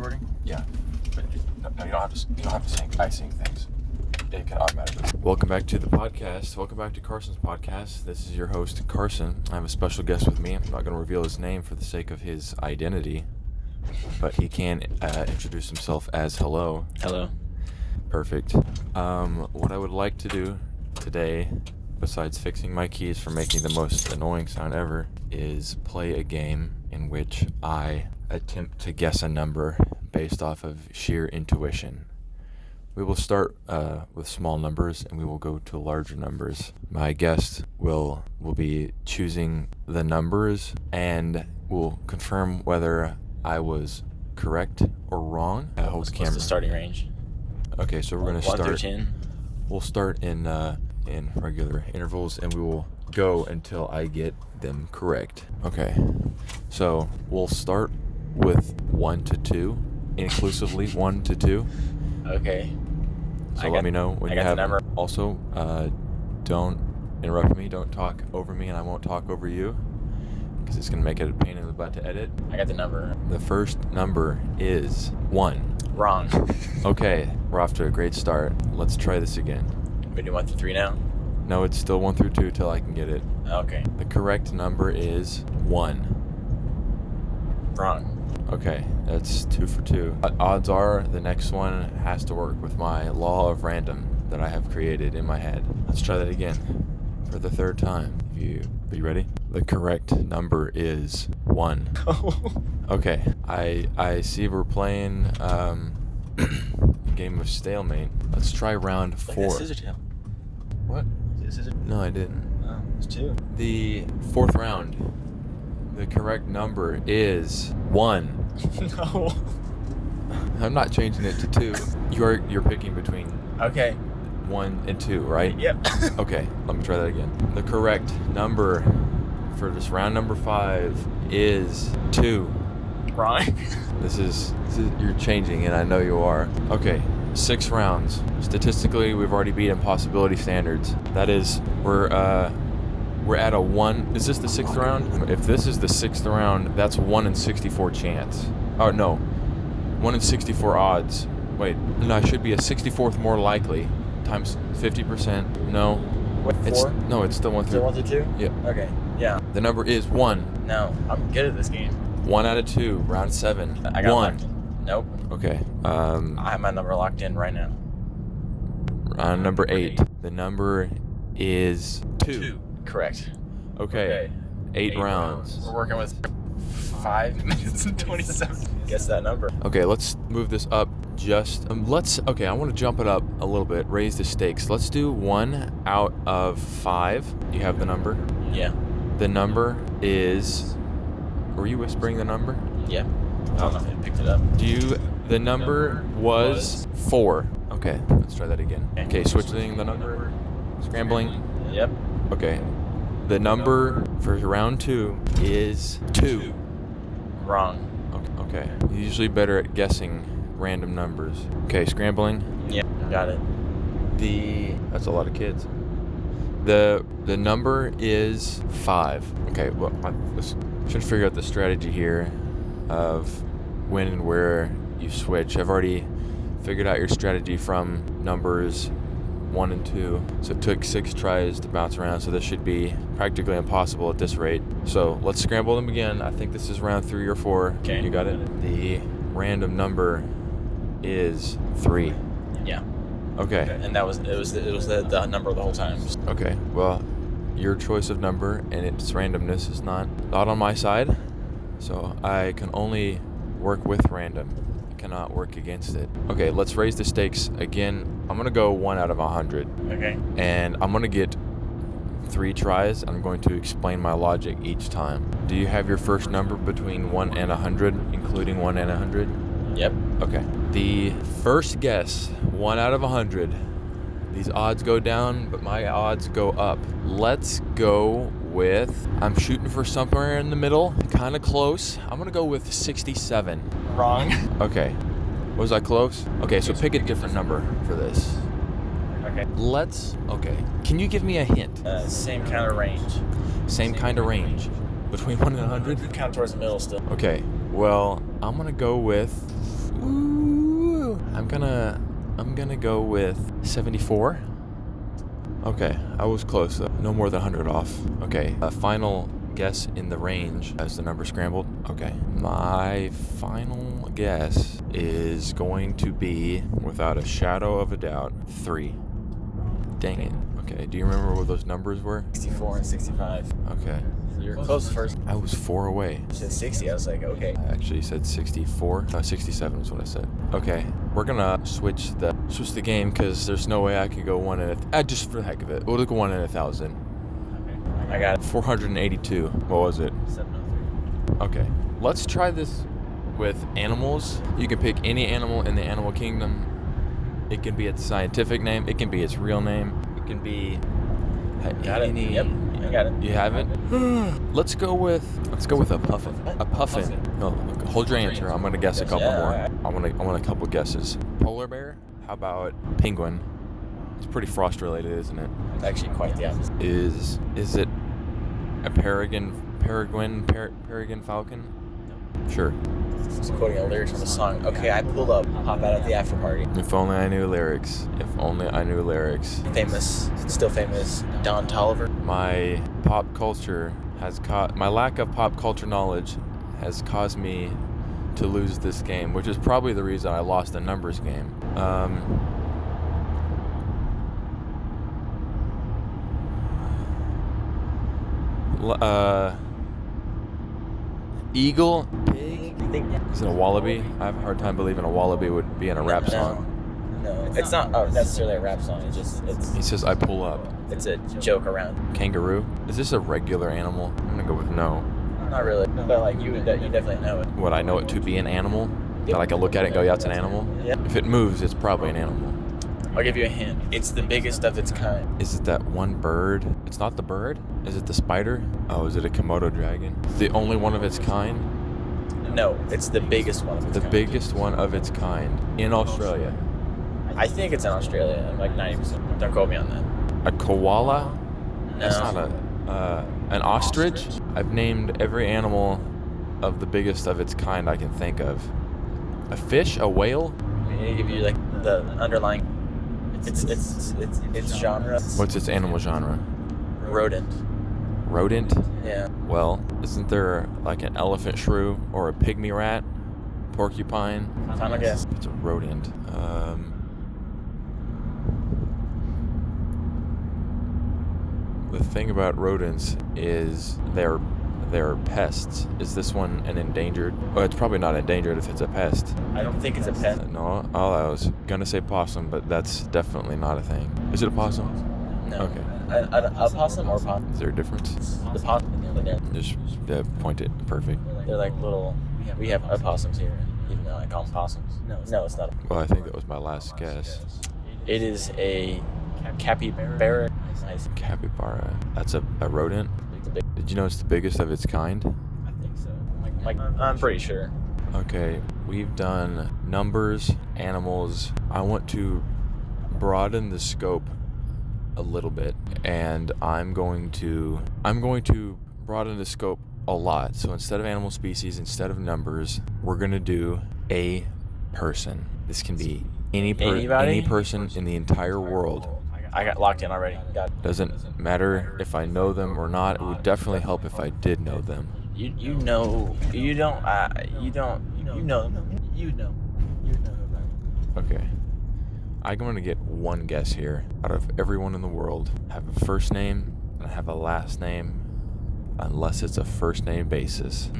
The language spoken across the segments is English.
recording? Yeah. But no, you don't have to sync. I sync things. It can automatically. Welcome back to the podcast. Welcome back to Carson's podcast. This is your host, Carson. I have a special guest with me. I'm not going to reveal his name for the sake of his identity, but he can introduce himself as hello. Hello. Perfect. What I would like to do today, besides fixing my keys for making the most annoying sound ever, is play a game in which I attempt to guess a number based off of sheer intuition. We will start with small numbers and we will go to larger numbers. My guest will be choosing the numbers and will confirm whether I was correct or wrong. I hope the camera. What's the starting range? Okay, so we're gonna start. 1 through 10. We'll start in regular intervals and we will go until I get them correct. Okay, so we'll start with 1 to 2, inclusively 1 to 2. Okay. So let me know when you have. Number. Also, don't interrupt me. Don't talk over me, and I won't talk over you, because it's gonna make it a pain in the butt to edit. I got the number. The first number is 1. Wrong. Okay, we're off to a great start. Let's try this again. We do 1 through 3 now? No, it's still 1 through 2 till I can get it. Okay. The correct number is 1. Wrong. Okay, that's 2 for 2. Odds are the next one has to work with my law of random that I have created in my head. Let's try that again for the third time. Are you ready? The correct number is 1. Okay, I see we're playing a game of stalemate. Let's try round 4. Like scissor tail. What? No, I didn't. Oh, it's 2. The fourth round. The correct number is 1. No. I'm not changing it to 2. You're picking between Okay. 1 and 2, right? Yep. Okay, let me try that again. The correct number for this round number 5 is 2. Wrong. This is you're changing, and I know you are. Okay, 6 rounds. Statistically, we've already beat impossibility standards. That is, we're at a 1. Is this the 6th round? If this is the 6th round, that's 1 in 64 chance. Oh, no. 1 in 64 odds. Wait, no, it should be a 64th more likely times 50%. No. What, 4? No, it's still 1 Still through. 1 through 2? Yeah. Okay. Yeah. The number is 1. No, I'm good at this game. 1 out of 2. Round 7. I got 1. Nope. Okay. I have my number locked in right now. Round number 8. The number is 2. Correct. Okay. 8 rounds. We're working with 5 minutes and 27. Guess that number. Okay, let's move this up just. Okay, I want to jump it up a little bit, raise the stakes. Let's do 1 out of 5. You have the number? Yeah. The number is. Were you whispering the number? Yeah. I don't know if it picked it up. The number was 4. Okay, let's try that again. Okay, switching the number. Scrambling. Yep. Okay. The number for round 2 is 2. Wrong. Okay. You're usually better at guessing random numbers. Okay, scrambling. Yeah, got it. That's a lot of kids. The number is 5. Okay, well, I should figure out the strategy here of when and where you switch. I've already figured out your strategy from numbers 1 and 2. So it took 6 tries to bounce around, so this should be practically impossible at this rate. So let's scramble them again. I think this is round 3 or 4. Okay. You got it? The random number is 3. Yeah. Okay. And it was the number the whole time. Okay. Well, your choice of number and its randomness is not on my side. So I can only work with random. I cannot work against it. Okay, let's raise the stakes again. I'm going to go 1 out of 100. Okay. And I'm going to get 3 tries. I'm going to explain my logic each time. Do you have your first number between 1 and 100, including 1 and 100? Yep. Okay. The first guess, 1 out of 100. These odds go down, but my odds go up. Let's go with, I'm shooting for somewhere in the middle, kind of close. I'm going to go with 67. Wrong. Okay. Was I close? Okay, so pick a different number for this. Okay. Okay. Can you give me a hint? Same kind of range. Same kind of range. Between 1 and 100? Kind of towards the middle still. Okay. Well, I'm going to go with I'm gonna go with 74. Okay, I was close. No more than 100 off. Okay, final guess in the range as the number scrambled. Okay, my final guess is going to be, without a shadow of a doubt, 3. Dang it. Okay, do you remember what those numbers were? 64 and 65. Okay. You're close first. I was 4 away. You said 60. I was like, okay. I actually said 64. 67 is what I said. Okay, we're gonna switch the game because there's no way I could go one in just for the heck of it. We'll go 1 in 1,000. I got it. 482. What was it? 703. Okay, let's try this with animals. You can pick any animal in the animal kingdom. It can be its scientific name. It can be its real name. It can be Got it. any. Yep, I got it. You have it. Let's go with a puffin. A puffin. No, look, hold your answer. I'm gonna guess a couple Yeah, more. alright. I want a couple guesses. Polar bear. How about penguin? It's pretty frost related, isn't it? It's actually quite the opposite. Is it a peregrine falcon? Sure. I was quoting a lyrics from a song. Okay, I pulled up, hop out at the after party. If only I knew lyrics. If only I knew lyrics. Famous, still famous, Don Tolliver. My lack of pop culture knowledge has caused me to lose this game, which is probably the reason I lost the numbers game. Eagle? Pig? Is it a wallaby? I have a hard time believing a wallaby would be in a rap song. No, it's not necessarily a rap song. He says, I pull up. It's a joke around. Kangaroo? Is this a regular animal? I'm gonna go with no. Not really, but like you definitely know it. Would I know it to be an animal? That I can look at it and go, yeah, it's an animal? Yeah. If it moves, it's probably an animal. I'll give you a hint. It's the biggest of its kind. Is it that one bird? It's not the bird? Is it the spider? Oh, is it a Komodo dragon? The only one of its kind? No, it's the biggest one of its The kind. biggest one of its kind in Australia. I think it's in Australia. I'm like 90%. Don't quote me on that. A koala? No. That's not an ostrich? I've named every animal of the biggest of its kind I can think of. A fish? A whale? I'm gonna give you like the underlying. It's genre. What's its animal genre? Rodent. Rodent? Yeah. Well, isn't there like an elephant shrew or a pygmy rat? Porcupine? Final guess. It's a rodent. The thing about rodents is they're pests. Is this one an endangered? Well, it's probably not endangered if it's a pest. I don't think it's a pet. No, I was gonna say possum, but that's definitely not a thing. Is it a possum? No. Okay. A possum or possum? Is there a difference? The possum. Just point it. Perfect. They're like little. We have opossums here, even though I call them possums. No, it's not. Well, I think that was my last guess. It is a capybara. Nice. Capybara. That's a rodent? Did you know it's the biggest of its kind? I think so. Like I'm pretty sure. Okay, we've done numbers, animals. I want to broaden the scope a little bit, and I'm going to broaden the scope a lot. So instead of animal species, instead of numbers, we're gonna do a person. This can be any person in the entire world. I got locked in already. Got it. Doesn't matter if I know them or not. It would definitely help if I did know them. You know Okay. I'm going to get one guess here. Out of everyone in the world, have a first name and have a last name, unless it's a first name basis.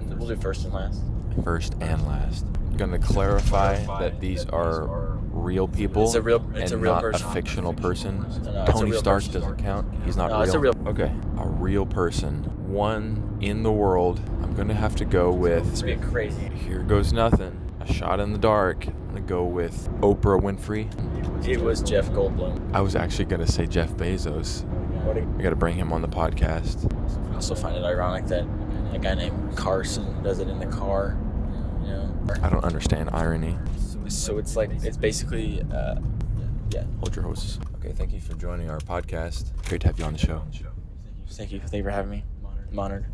We'll do first and last. First and last. I'm going to clarify that these are real people It's a real not person. a fictional person. No, it's a Tony real Stark person. doesn't count. He's not No, real. it's a real- Okay, a real person. One in the world. I'm going to have to go with... This would be crazy. Here goes nothing. A shot in the dark. I'm going to go with Oprah Winfrey. It was Jeff Goldblum. I was actually going to say Jeff Bezos. I got to bring him on the podcast. I also find it ironic that a guy named Carson does it in the car. You know. I don't understand irony. So it's like it's basically yeah. Hold your horses. Okay, thank you for joining our podcast. Great to have you on the show. Thank you for having me. I'm honored.